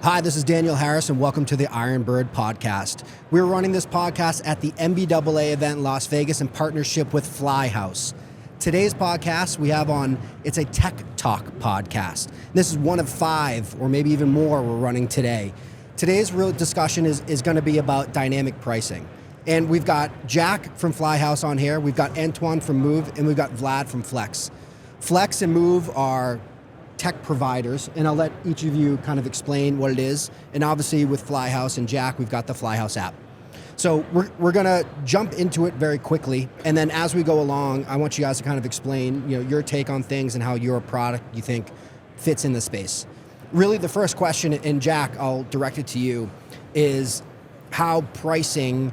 Hi, this is Daniel Harris, and welcome to the Iron Bird podcast. We're running this podcast at the MBAA event in Las Vegas in partnership with Flyhouse. Today's podcast we have on, it's a tech talk podcast. This is one of 5, or maybe even more, we're running today. Today's real discussion is going to be about dynamic pricing. And we've got Jack from Flyhouse on here, we've got Antoine from Moove, and we've got Vlad from Flex. Flex and Moove are tech providers, and I'll let each of you kind of explain what it is. And obviously with Flyhouse and Jack, we've got the Flyhouse app. So we're gonna jump into it very quickly, and then as we go along, I want you guys to kind of explain, your take on things and how your product you think fits in the space. Really, the first question, and Jack, I'll direct it to you, is how pricing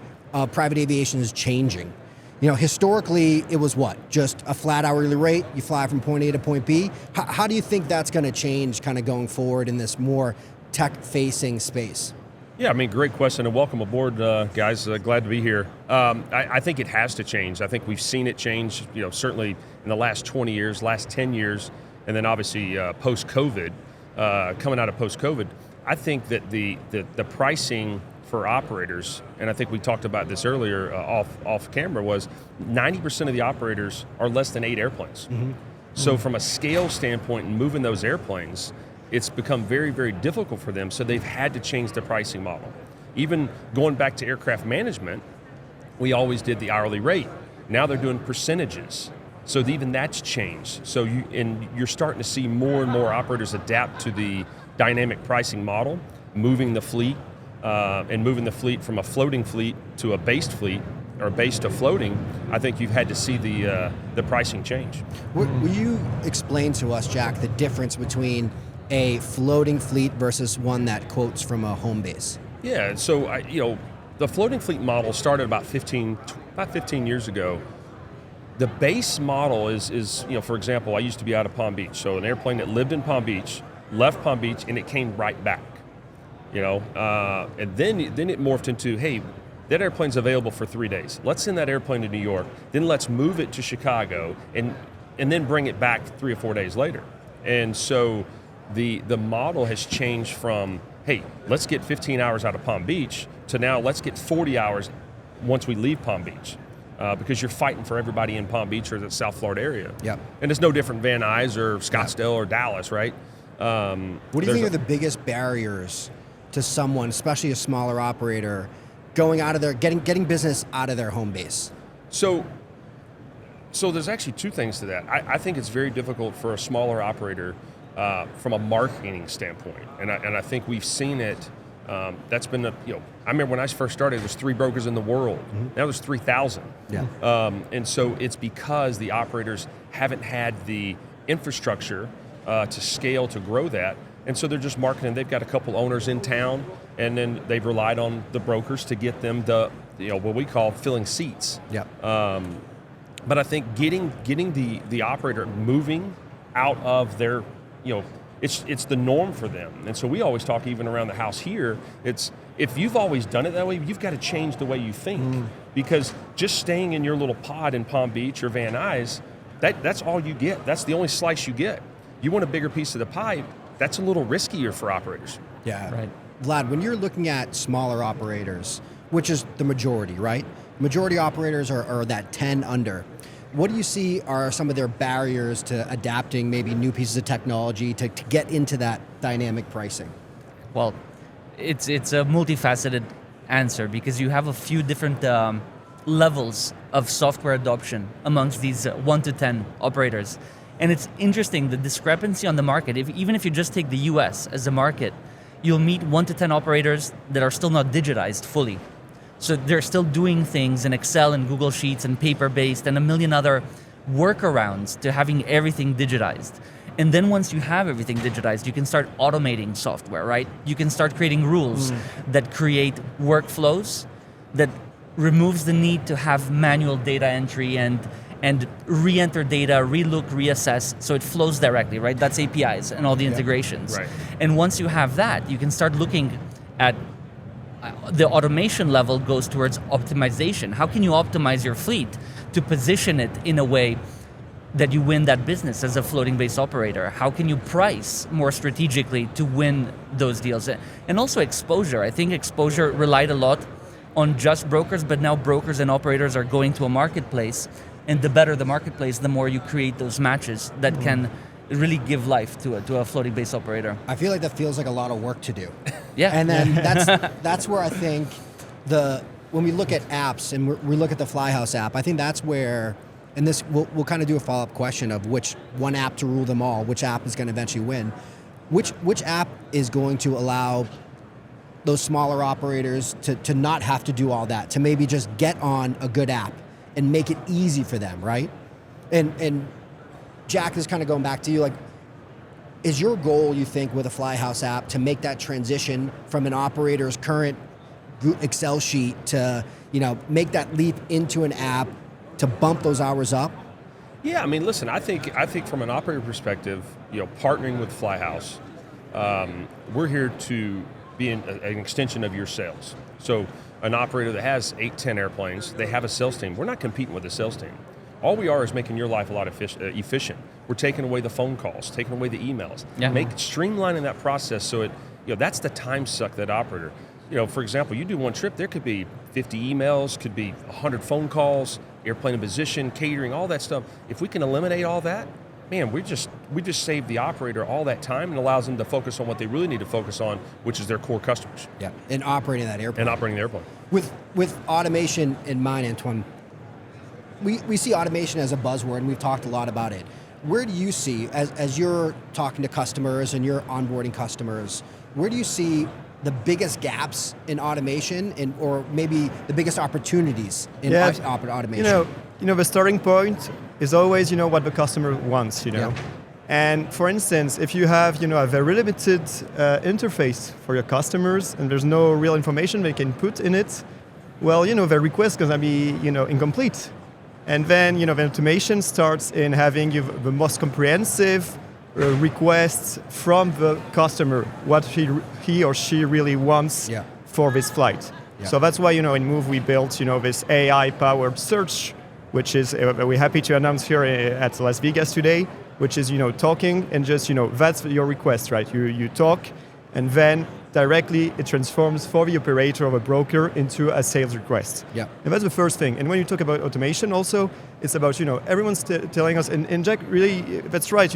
private aviation is changing. Historically, it was what? Just a flat hourly rate, you fly from point A to point B. How do you think that's going to change kind of going forward in this more tech-facing space? Yeah, great question, and welcome aboard, guys. Glad to be here. I think it has to change. I think we've seen it change, certainly in the last 20 years, last 10 years, and then obviously post-COVID, coming out of post-COVID. I think that the pricing for operators, and I think we talked about this earlier off camera, was 90% of the operators are less than 8 airplanes. Mm-hmm. So from a scale standpoint and moving those airplanes, it's become very, very difficult for them, so they've had to change the pricing model. Even going back to aircraft management, we always did the hourly rate. Now they're doing percentages. So even that's changed. So you're starting to see more and more operators adapt to the dynamic pricing model, moving the fleet, and moving the fleet from a floating fleet to a based fleet, or base to floating. I think you've had to see the pricing change. Will you explain to us, Jack, the difference between a floating fleet versus one that quotes from a home base? Yeah, so the floating fleet model started about 15 years ago. The base model is for example, I used to be out of Palm Beach, so an airplane that lived in Palm Beach, left Palm Beach, and it came right back. And then it morphed into, hey, that airplane's available for 3 days. Let's send that airplane to New York, then let's move it to Chicago, and then bring it back 3 or 4 days later. And so the model has changed from, hey, let's get 15 hours out of Palm Beach, to now let's get 40 hours once we leave Palm Beach. Because you're fighting for everybody in Palm Beach or the South Florida area. Yep. And it's no different Van Nuys or Scottsdale or Dallas, right? What do you think are the biggest barriers to someone, especially a smaller operator, going out of their, getting business out of their home base? So there's actually 2 things to that. I think it's very difficult for a smaller operator from a marketing standpoint. And I think we've seen it. That's been, I remember when I first started, there's 3 brokers in the world. Mm-hmm. Now there's 3,000. Yeah. And so it's because the operators haven't had the infrastructure to scale to grow that. And so they're just marketing. They've got a couple owners in town, and then they've relied on the brokers to get them the, what we call filling seats. Yeah. But I think getting the operator moving out of their, it's the norm for them. And so we always talk, even around the house here, it's, if you've always done it that way, you've got to change the way you think. Because just staying in your little pod in Palm Beach or Van Nuys, that's all you get. That's the only slice you get. You want a bigger piece of the pie, that's a little riskier for operators. Yeah. Right. Vlad, when you're looking at smaller operators, which is the majority, right? Majority operators are that 10 under. What do you see are some of their barriers to adapting maybe new pieces of technology to get into that dynamic pricing? Well, it's a multifaceted answer, because you have a few different levels of software adoption amongst these 1 to 10 operators. And it's interesting, the discrepancy on the market. Even if you just take the US as a market, you'll meet 1 to 10 operators that are still not digitized fully. So they're still doing things in Excel and Google Sheets and paper-based and a million other workarounds to having everything digitized. And then once you have everything digitized, you can start automating software, right? You can start creating rules that create workflows that removes the need to have manual data entry and re-enter data, relook, reassess, so it flows directly, right? That's APIs and all the integrations. Right. And once you have that, you can start looking at the automation level goes towards optimization. How can you optimize your fleet to position it in a way that you win that business as a floating base operator? How can you price more strategically to win those deals? And also exposure. I think exposure relied a lot on just brokers, but now brokers and operators are going to a marketplace, and the better the marketplace, the more you create those matches that can really give life to a floating base operator. I feel like that feels like a lot of work to do. Yeah. And then that's where I think when we look at apps and we look at the Flyhouse app, I think that's where, and this we'll kind of do a follow-up question of which one app to rule them all, which app is going to eventually win. Which app is going to allow those smaller operators to not have to do all that, to maybe just get on a good app and make it easy for them, right? And Jack, is kind of going back to you, like, is your goal, you think, with a Flyhouse app to make that transition from an operator's current Excel sheet to, make that leap into an app to bump those hours up? Yeah, I mean, listen, I think from an operator perspective, partnering with Flyhouse, we're here to be an extension of your sales. So an operator that has 8-10 airplanes, they have a sales team. We're not competing with a sales team. All we are is making your life a lot efficient. We're taking away the phone calls, taking away the emails, streamlining that process so it, that's the time suck that operator. For example, you do one trip, there could be 50 emails, could be 100 phone calls, airplane in position, catering, all that stuff. If we can eliminate all that, man, we just save the operator all that time and allows them to focus on what they really need to focus on, which is their core customers. Yeah, and operating that airplane. And operating the airplane. With automation in mind, Antoine, we see automation as a buzzword, and we've talked a lot about it. Where do you see, as you're talking to customers and you're onboarding customers, where do you see the biggest gaps in automation, or maybe the biggest opportunities in automation? The starting point is always, what the customer wants, Yeah. And for instance, if you have, a very limited interface for your customers and there's no real information they can put in it, well, the request is going to be, incomplete. And then, the automation starts in having the most comprehensive requests from the customer, what he or she really wants for this flight. Yeah. So that's why, in Moove we built, this AI-powered search, which is, we're happy to announce here at Las Vegas today, which is, talking and just, that's your request, right? You talk, and then directly it transforms for the operator of a broker into a sales request. Yeah. And that's the first thing. And when you talk about automation also, it's about, everyone's telling us, and Jack, really, that's right,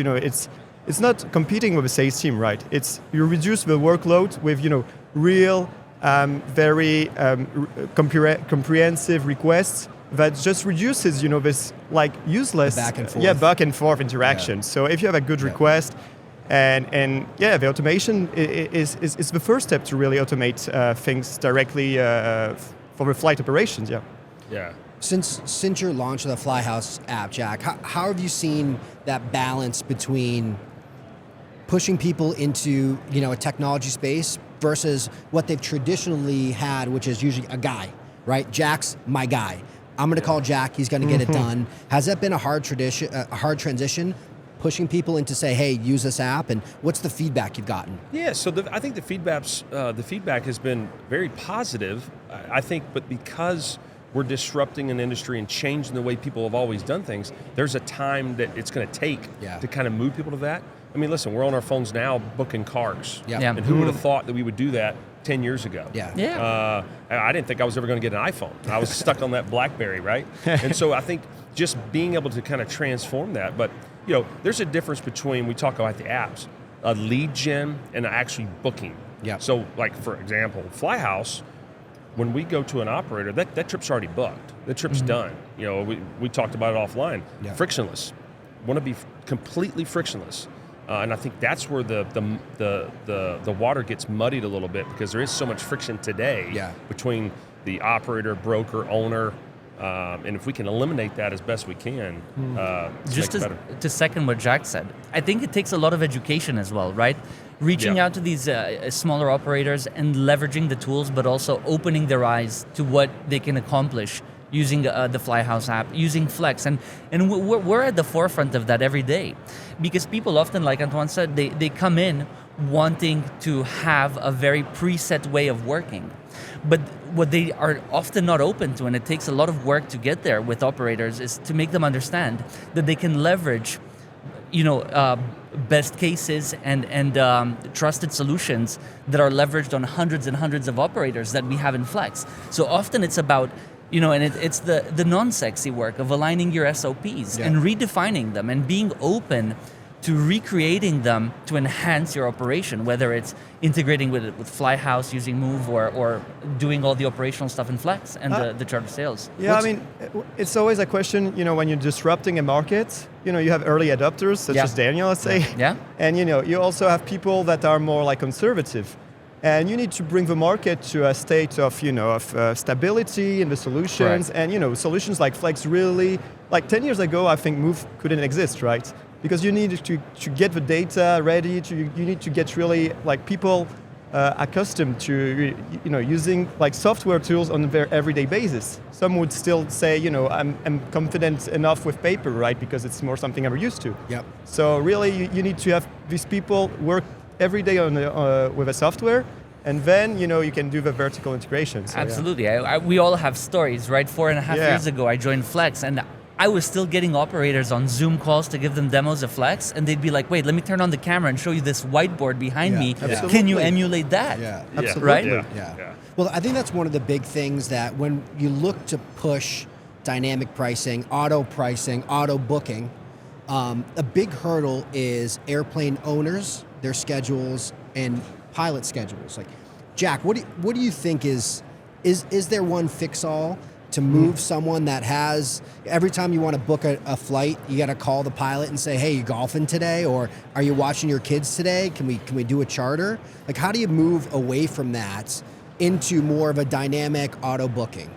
it's not competing with a sales team, right? It's you reduce the workload with, real, very comprehensive requests that just reduces, this like useless back and forth interaction. Yeah. So if you have a good request, and the automation is the first step to really automate things directly for the flight operations. Yeah. Yeah. Since your launch of the Flyhouse app, Jack, how have you seen that balance between pushing people into a technology space versus what they've traditionally had, which is usually a guy, right? Jack's my guy. I'm going to call Jack. He's going to get it done. Has that been a hard transition? Pushing people into say, hey, use this app, and what's the feedback you've gotten? Yeah, so I think the feedback has been very positive. I think, but because we're disrupting an industry and changing the way people have always done things, there's a time that it's going to take to kind of move people to that. I mean, listen, we're on our phones now booking cars. Yeah. And who would have thought that we would do that 10 years ago? Yeah. I didn't think I was ever going to get an iPhone. I was stuck on that BlackBerry, right? And so I think just being able to kind of transform that. But, there's a difference between, we talk about the apps, a lead gen and actually booking. Yeah. So, like, for example, Flyhouse, when we go to an operator, that trip's already booked. The trip's done. We talked about it offline. Yeah. Frictionless. Want to be completely frictionless. And I think that's where the water gets muddied a little bit, because there is so much friction today between the operator, broker, owner, and if we can eliminate that as best we can, just to second what Jack said, I think it takes a lot of education as well, right? Reaching out to these smaller operators and leveraging the tools, but also opening their eyes to what they can accomplish using the Flyhouse app, using Flex. And we're at the forefront of that every day. Because people often, like Antoine said, they come in wanting to have a very preset way of working. But what they are often not open to, and it takes a lot of work to get there with operators, is to make them understand that they can leverage, best cases and trusted solutions that are leveraged on hundreds and hundreds of operators that we have in Flex. So often it's about, it's the non-sexy work of aligning your SOPs and redefining them and being open to recreating them to enhance your operation, whether it's integrating with Flyhouse using Moove or doing all the operational stuff in Flex and the charter sales. Yeah, it's always a question, when you're disrupting a market, you have early adopters, such as Daniel, let's say. Yeah. And, you also have people that are more like conservative. And you need to bring the market to a state of, stability in the solutions. Right. And, solutions like Flex really, like 10 years ago, I think Moove couldn't exist, right? Because you need to get the data ready, you need to get really like people accustomed to using like software tools on a very everyday basis. Some would still say, I'm confident enough with paper, right? Because it's more something I'm used to. Yep. So really, you need to have these people work every day on with a software, and then you can do the vertical integration. So, absolutely. We all have stories, right? 4.5 years ago, I joined Flex, and I was still getting operators on Zoom calls to give them demos of Flex, and they'd be like, wait, let me turn on the camera and show you this whiteboard behind me. Absolutely. Can you emulate that? Yeah, absolutely. Right? Yeah. Well, I think that's one of the big things that when you look to push dynamic pricing, auto booking, a big hurdle is airplane owners, their schedules, and pilot schedules. Like, Jack, what do you think is there one fix-all to move someone that has, every time you want to book a flight, you got to call the pilot and say, hey, you golfing today? Or are you watching your kids today? Can we do a charter? Like, how do you move away from that into more of a dynamic auto booking?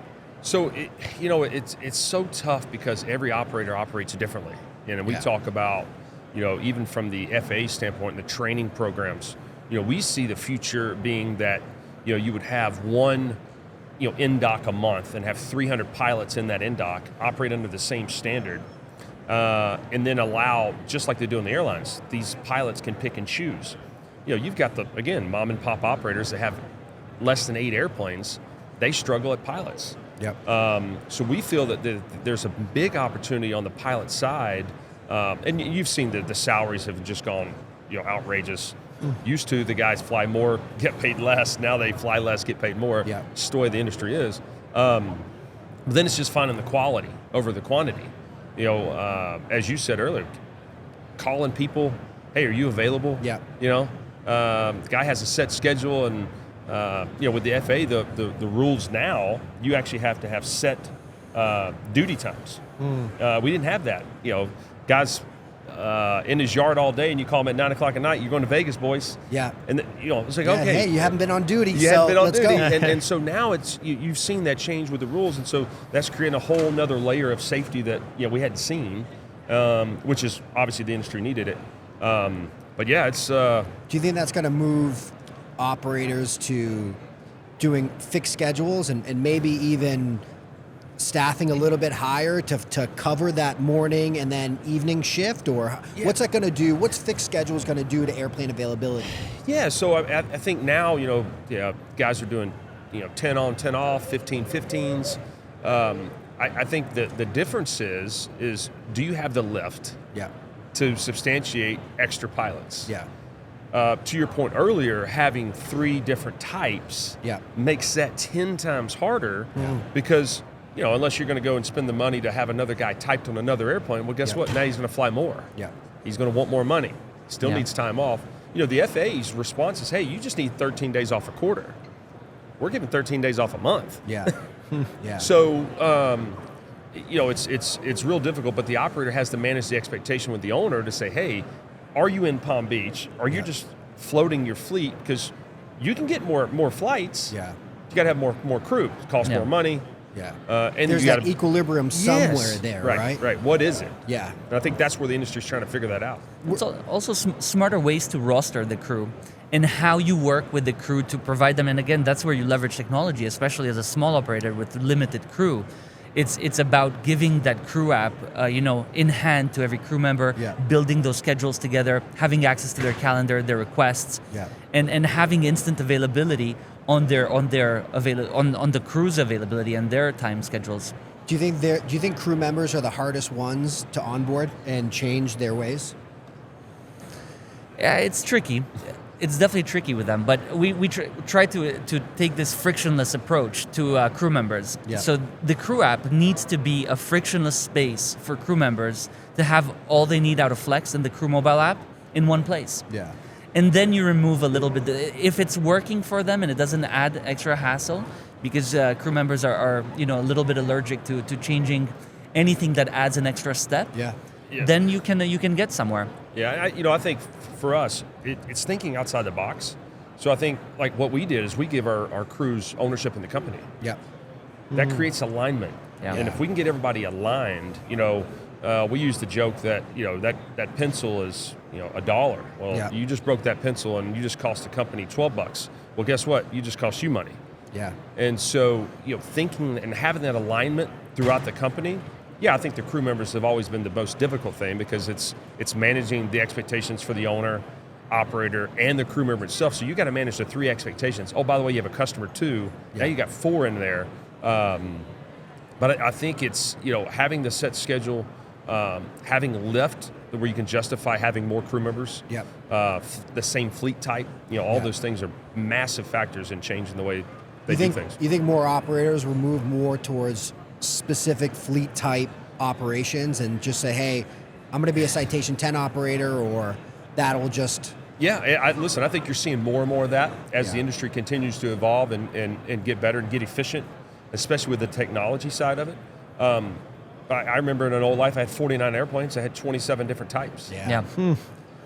So, it's so tough because every operator operates differently. We talk about, even from the FA standpoint, the training programs, we see the future being that, you would have one NDOC a month and have 300 pilots in that NDOC operate under the same standard, and then allow, just like they do in the airlines, these pilots can pick and choose. You've got mom and pop operators that have less than 8 airplanes. They struggle at pilots. Yep. So we feel that there's a big opportunity on the pilot side, and you've seen the salaries have just gone outrageous. Used to, the guys fly more, get paid less. Now they fly less, get paid more. Yeah. It's the way the industry is. But then it's just finding the quality over the quantity. As you said earlier, calling people, hey, are you available? Yeah. The guy has a set schedule, and with the FA, the rules now, you actually have to have set duty times. We didn't have that. Guys in his yard all day, and you call him at 9 o'clock at night, you're going to Vegas, boys. Yeah. And it's like, okay. Hey, you haven't been on duty, let's go. And so now you've seen that change with the rules, and so that's creating a whole nother layer of safety that we hadn't seen, which is obviously the industry needed it. But yeah, it's. Do you think that's going to move operators to doing fixed schedules and maybe even staffing a little bit higher to cover that morning and then evening shift? Or what's that going to do? What's fixed schedules going to do to airplane availability? Yeah, so I think now, guys are doing, 10 on, 10 off, 15-15s. I think that the difference is do you have the lift to substantiate extra pilots? Yeah. To your point earlier, having 3 different types makes that 10 times harder because, unless you're going to go and spend the money to have another guy typed on another airplane, well, guess what? Now he's going to fly more. Yeah. He's going to want more money. Still needs time off. The FAA's response is, hey, you just need 13 days off a quarter. We're giving 13 days off a month. Yeah. Yeah. So, it's real difficult, but the operator has to manage the expectation with the owner to say, hey, are you in Palm Beach? Are you just floating your fleet? Because you can get more flights. Yeah. You got to have more crew. It costs more money. Yeah. And there's that equilibrium somewhere there, right? Right. What is it? Yeah. And I think that's where the industry's trying to figure that out. It's also smarter ways to roster the crew and how you work with the crew to provide them. And again, that's where you leverage technology, especially as a small operator with limited crew. It's about giving that crew app, in hand to every crew member, building those schedules together, having access to their calendar, their requests, and having instant availability on the crew's availability and their time schedules. Do you think crew members are the hardest ones to onboard and change their ways? Yeah, it's tricky. It's definitely tricky with them, but we try to take this frictionless approach to crew members. Yeah. So the crew app needs to be a frictionless space for crew members to have all they need out of Flex and the crew mobile app in one place. Yeah. And then you remove a little bit, if it's working for them and it doesn't add extra hassle, because crew members are a little bit allergic to changing anything that adds an extra step. Yeah. Yeah. Then you can get somewhere. Yeah, I think for us, it's thinking outside the box. So I think like what we did is we give our crews ownership in the company. Yeah. That creates alignment. Yeah. And if we can get everybody aligned, we use the joke that, that pencil is, $1. Well, Yeah. you just broke that pencil and you just cost the company $12. Well, guess what? You just cost you money. Yeah. And so, thinking and having that alignment throughout the company, I think the crew members have always been the most difficult thing because it's managing the expectations for the owner, operator, and the crew member itself. So you got to manage the 3 expectations. Oh, by the way, you have a customer too. Yeah. Now you got 4 in there. But I think it's, having the set schedule, having lift where you can justify having more crew members, Yep. The same fleet type, all those things are massive factors in changing the way they do things. You think more operators will move more towards specific fleet type operations and just say, hey, I'm going to be a Citation 10 operator, or that'll just... Yeah, listen, I think you're seeing more and more of that as Yeah. the industry continues to evolve and get better and get efficient, especially with the technology side of it. I remember in an old life, I had 49 airplanes. I had 27 different types. Yeah.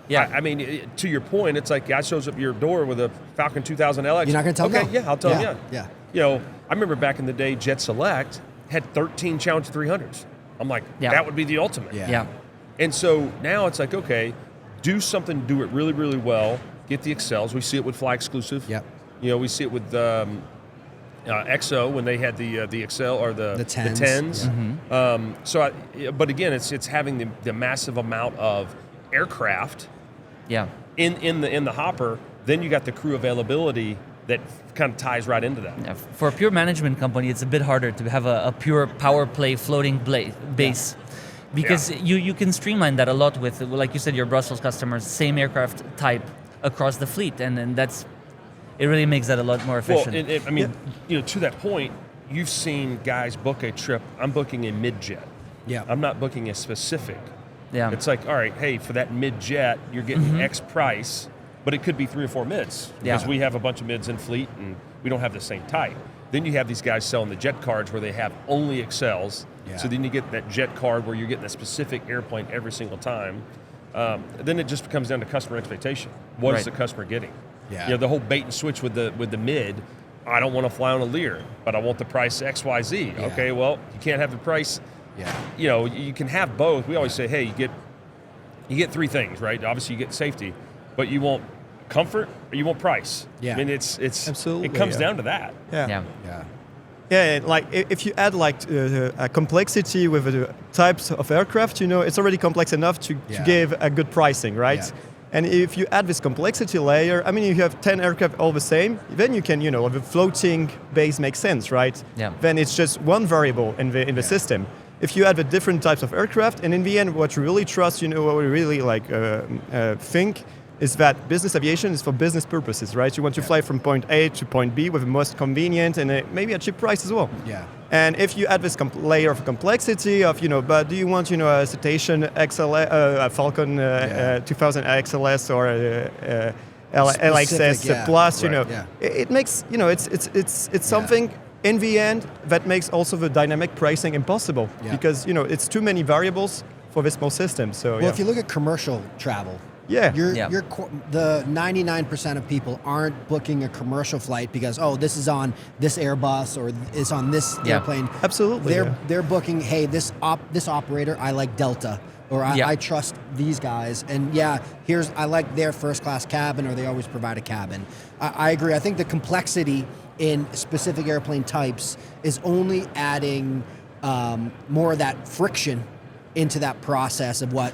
Yeah. I mean, to your point, it's like guy shows up at your door with a Falcon 2000 LX. You're not going to tell okay, them? Yeah, I'll tell Yeah. them, Yeah. I remember back in the day, Jet Select had 13 Challenger 300s. I'm like, Yeah. that would be the ultimate. Yeah. Yeah. And so now it's like, okay, do something, do it really, really well, get the Excels. We see it with Fly Exclusive. Yep. We see it with XO when they had the Excel or the 10s. Yeah. But again, it's having the massive amount of aircraft Yeah. in the hopper. Then you got the crew availability that kind of ties right into that. Yeah, for a pure management company, it's a bit harder to have a pure power play floating base. Because you can streamline that a lot with, like you said, your Brussels customers, same aircraft type across the fleet, and it really makes that a lot more efficient. Well, to that point, you've seen guys book a trip. I'm booking a mid-jet. Yeah. I'm not booking a specific. Yeah. It's like, all right, hey, for that mid-jet, you're getting X price, but it could be 3 or 4 mids because we have a bunch of mids in fleet and we don't have the same type. Then you have these guys selling the jet cards where they have only Excels. Yeah. So then you get that jet card where you're getting a specific airplane every single time. Then it just comes down to customer expectation. What is Right. the customer getting? Yeah. The whole bait and switch with the mid. I don't want to fly on a Lear, but I want the price XYZ. Yeah. Okay, well, you can't have the price. Yeah. You can have both. We always say, hey, you get 3 things, right? Obviously, you get safety, but you want comfort or you want price. Yeah. I mean, it's Absolutely, it comes yeah. down to that. Yeah. Yeah. Yeah, like if you add like a complexity with the types of aircraft, it's already complex enough to give a good pricing, right? Yeah. And if you add this complexity layer, I mean, if you have 10 aircraft all the same, then you can, the floating base makes sense, right? Yeah. Then it's just one variable in the system. If you add the different types of aircraft, and in the end, what you really trust, what we really think is that business aviation is for business purposes, right? You want to fly from point A to point B with the most convenient and maybe a cheap price as well. Yeah. And if you add this layer of complexity of, but do you want, a Citation XLS, a Falcon 2000 XLS or a LXS Plus, it makes, it's something in the end that makes also the dynamic pricing impossible because, it's too many variables for this small system. So, Well, if you look at commercial travel, the 99% of people aren't booking a commercial flight because this is on this Airbus or is on this airplane. Absolutely. They're booking, hey, this operator, I like Delta, or I trust these guys, and I like their first class cabin, or they always provide a cabin. I agree. I think the complexity in specific airplane types is only adding more of that friction into that process of what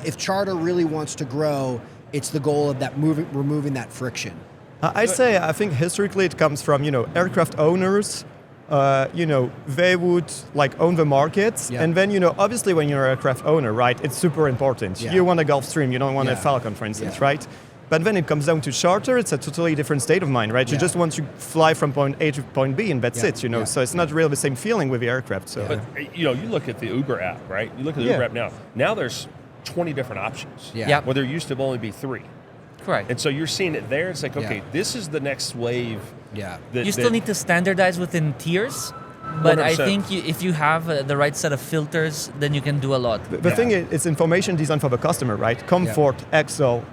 if charter really wants to grow, it's the goal of that removing that friction. I think historically it comes from, aircraft owners. They would like own the market, and then obviously when you're an aircraft owner, right, it's super important. You want a Gulfstream, you don't want a Falcon, for instance, right? But when it comes down to charter, it's a totally different state of mind, right? You just want to fly from point A to point B, and that's it, So it's not really the same feeling with the aircraft. So, but you look at the Uber app, right? You look at the Uber app now. Now there's 20 different options. Where there used to only be 3. Correct. And so you're seeing it there. It's like, okay, this is the next wave. You still need to standardize within tiers, but 100%. I think if you have the right set of filters, then you can do a lot. The thing is, it's information designed for the customer, right? Comfort, Excel,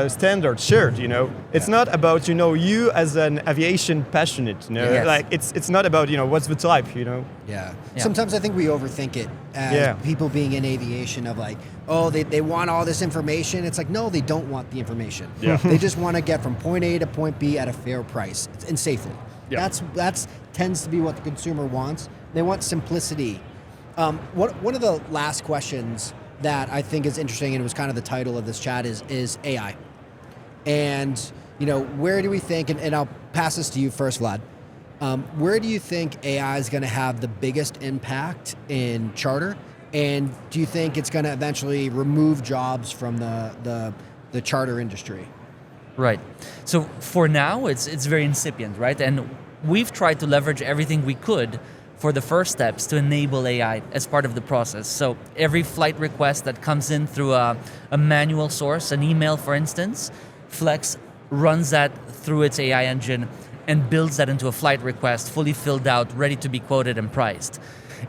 standard, shared. It's not about you as an aviation passionate. Like it's not about what's the type. Sometimes I think we overthink it as people being in aviation of like, oh, they want all this information. It's like, no, they don't want the information. They just want to get from point A to point B at a fair price and safely. That's tends to be what the consumer wants. They want simplicity. One of the last questions that I think is interesting, and it was kind of the title of this chat, is AI. And where do we think, and I'll pass this to you first, Vlad. Where do you think AI is going to have the biggest impact in charter? And do you think it's going to eventually remove jobs from the charter industry? Right. So for now, it's very incipient, right? And we've tried to leverage everything we could for the first steps to enable AI as part of the process. So every flight request that comes in through a manual source, an email, for instance, Flex runs that through its AI engine and builds that into a flight request, fully filled out, ready to be quoted and priced.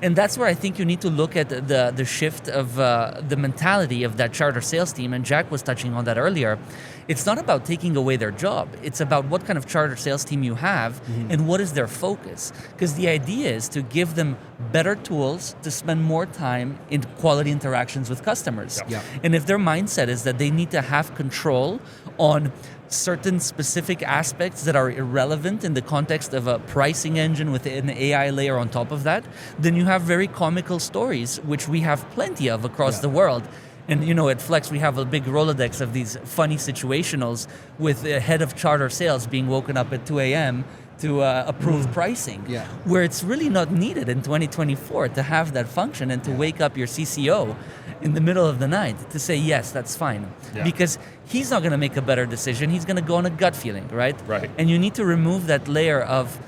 And that's where I think you need to look at the shift of the mentality of that charter sales team, and Jack was touching on that earlier. It's not about taking away their job. It's about what kind of charter sales team you have and what is their focus. Because the idea is to give them better tools to spend more time in quality interactions with customers. And if their mindset is that they need to have control on certain specific aspects that are irrelevant in the context of a pricing engine with an AI layer on top of that, then you have very comical stories, which we have plenty of across the world. And at Flex, we have a big Rolodex of these funny situationals with the head of charter sales being woken up at 2 a.m. to approve pricing, where it's really not needed in 2024 to have that function and to wake up your CCO in the middle of the night to say, yes, that's fine. Because he's not going to make a better decision. He's going to go on a gut feeling, right? And you need to remove that layer of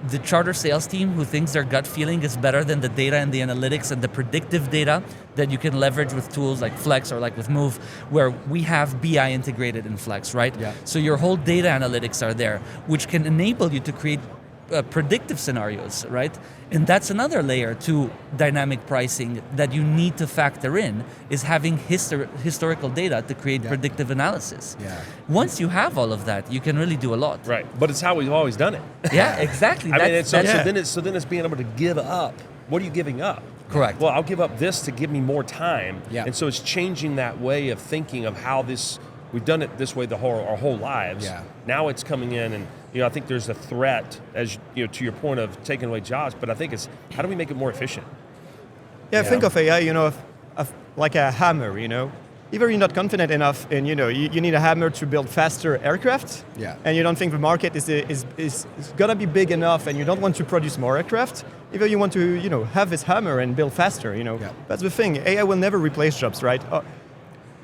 the charter sales team who thinks their gut feeling is better than the data and the analytics and the predictive data that you can leverage with tools like Flex or like with Moove, where we have BI integrated in Flex, right? So your whole data analytics are there, which can enable you to create predictive scenarios, right? And that's another layer to dynamic pricing that you need to factor in, is having historical data to create predictive analysis. Once you have all of that, you can really do a lot. Right, but it's how we've always done it. Exactly. So then it's being able to give up. What are you giving up? Correct. Well, I'll give up this to give me more time. And so it's changing that way of thinking of how this. We've done it this way our whole lives. Now it's coming in, and I think there's a threat, as to your point of taking away jobs. But I think it's how do we make it more efficient? Think of AI, like a hammer. Either you're not confident enough in, you need a hammer to build faster aircraft, and you don't think the market is gonna be big enough, and you don't want to produce more aircraft. Either you want to, have this hammer and build faster. That's the thing. AI will never replace jobs, right?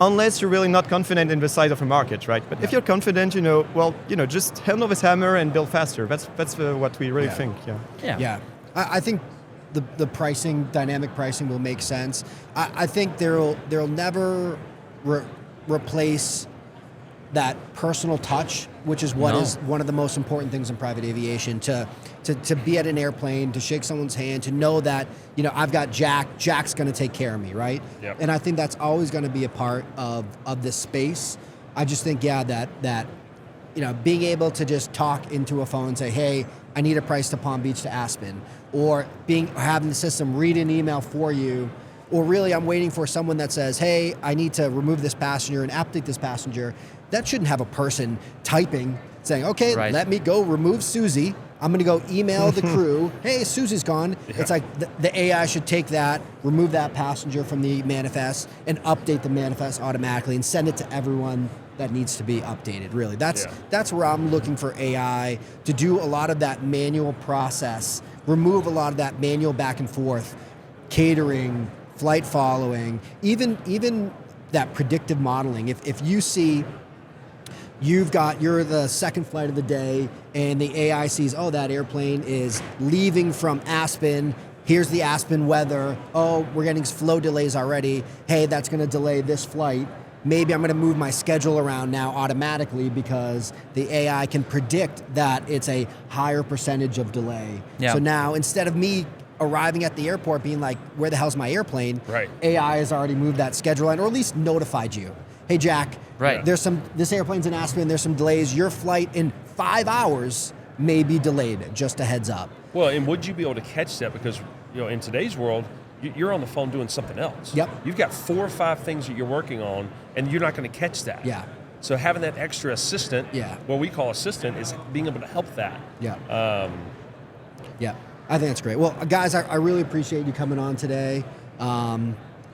Unless you're really not confident in the size of a market, right? But if you're confident, just handle this hammer and build faster. That's what we really think. I think the pricing, dynamic pricing, will make sense. I think there'll never replace that personal touch, which is what is one of the most important things in private aviation. To be at an airplane, to shake someone's hand, to know that I've got Jack's going to take care of me, right? And I think that's always going to be a part of this space. I just think that being able to just talk into a phone and say, hey, I need a price to Palm Beach to Aspen, or having the system read an email for you. Or really, I'm waiting for someone that says, hey, I need to remove this passenger and update this passenger. That shouldn't have a person typing, saying, okay, let me go remove Susie. I'm going to go email the crew, hey, Susie's gone. Yeah. It's like the AI should take that, remove that passenger from the manifest, and update the manifest automatically and send it to everyone that needs to be updated, really. That's where I'm looking for AI to do a lot of that manual process, remove a lot of that manual back and forth, catering, flight following, even that predictive modeling. If you see you're the second flight of the day and the AI sees, oh, that airplane is leaving from Aspen, here's the Aspen weather, oh, we're getting flow delays already, hey, that's going to delay this flight. Maybe I'm going to move my schedule around now automatically because the AI can predict that it's a higher percentage of delay. Yeah. So now instead of me arriving at the airport being like, where the hell's my airplane? Right. AI has already moved that schedule line, or at least notified you. Hey, Jack, Right. this airplane's in Aspen, there's some delays. Your flight in 5 hours may be delayed, just a heads up. Well, and would you be able to catch that? Because in today's world, you're on the phone doing something else. Yep. You've got 4 or 5 things that you're working on, and you're not going to catch that. Yeah. So having that extra assistant, what we call assistant, is being able to help that. Yeah. Yeah. I think that's great. Well, guys, I really appreciate you coming on today.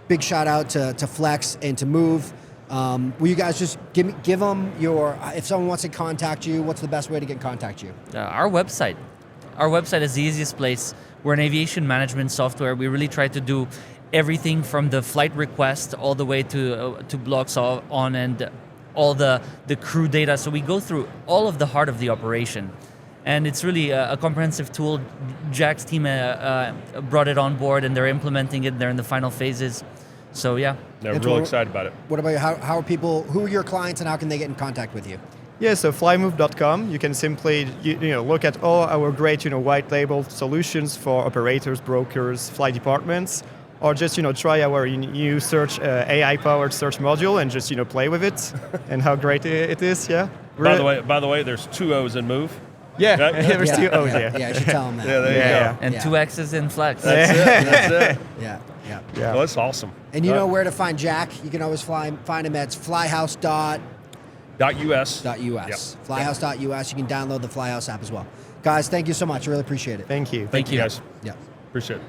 Big shout out to Flex and to Moove. Will you guys just give them your, if someone wants to contact you, what's the best way to get in contact you? Our website. Our website is the easiest place. We're an aviation management software. We really try to do everything from the flight request all the way to blocks on and all the crew data. So we go through all of the heart of the operation. And it's really a comprehensive tool. Jack's team brought it on board and they're implementing it. They're in the final phases. So yeah. They're real excited about it. What about you? How are people, who are your clients and how can they get in contact with you? Yeah, so flymove.com, you can simply look at all our great white label solutions for operators, brokers, flight departments, or just try our new search AI-powered search module and just play with it and how great it is. Yeah. By the way, there's 2 O's in Moove. Yeah, there's 2 O's. Yeah, I should tell them that. Yeah, there you go. And 2 X's in Flex. That's it. Yeah. Well, that's awesome. And you know where to find Jack. You can always find him at flyhouse.us. .us. Flyhouse.us. You can download the Flyhouse app as well. Guys, thank you so much. I really appreciate it. Thank you. Thank you, guys. Yeah. Appreciate it.